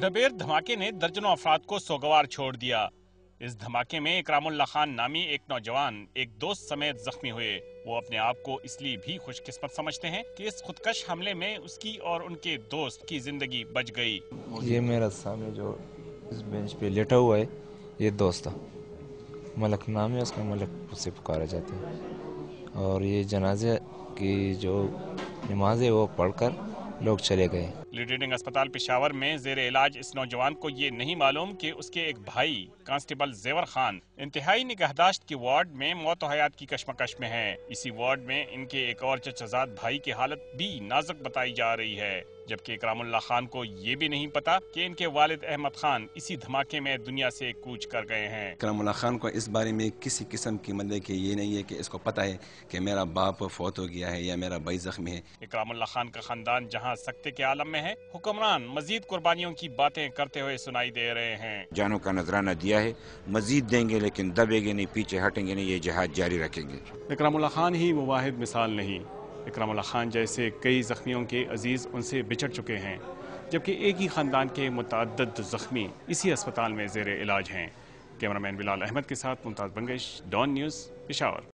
मुठभेड़ धमाके ने दर्जनों अफराद को सोगवार छोड़ दिया। इस धमाके में इकरामुल्लाह खान नामी एक नौजवान एक दोस्त समेत जख्मी हुए। वो अपने आप को इसलिए भी खुशकिस्मत समझते हैं कि इस खुदकश हमले में उसकी और उनके दोस्त की जिंदगी बच गई। ये मेरा सामने जो इस बेंच पे लेटा हुआ है, ये दोस्त था, मलक नाम है उसका, मलक उससे पुकारा जाता है। और ये जनाजे की जो नमाज है वो पढ़कर लोग चले गए। लीडिंग अस्पताल पेशावर में जेर इलाज इस नौजवान को ये नहीं मालूम कि उसके एक भाई कांस्टेबल जेवर खान इंतहाई निगहदाश्त की वार्ड में मौत हयात की कशमकश में है। इसी वार्ड में इनके एक और चचाजाद भाई की हालत भी नाजुक बताई जा रही है, जबकि इकरामुल्लाह खान को ये भी नहीं पता कि इनके वालिद अहमद खान इसी धमाके में दुनिया से कूच कर गए हैं। इकरामुल्लाह खान को इस बारे में किसी किस्म की मतलब कि ये नहीं है कि इसको पता है कि मेरा बाप फौत हो गया है या मेरा भाई जख्मी है। इकरामुल्लाह खान का खानदान जहां सख्ते के आलम में है, हुक्मरान मजीद कुर्बानियों की बातें करते हुए सुनाई दे रहे हैं। जानों का नजराना दिया है, मजीद देंगे लेकिन दबेंगे नहीं, पीछे हटेंगे नहीं, ये जिहाद जारी रखेंगे। इकरामुल्लाह खान ही वो वाहिद मिसाल नहीं, इकरामुल्लाह खान जैसे कई जख्मियों के अजीज उनसे बिछड़ चुके हैं, जबकि एक ही खानदान के मुतअद्दिद जख्मी इसी अस्पताल में जेर इलाज हैं। कैमरामैन बिलाल अहमद के साथ मुमताज बंगश, डॉन न्यूज़, पेशावर।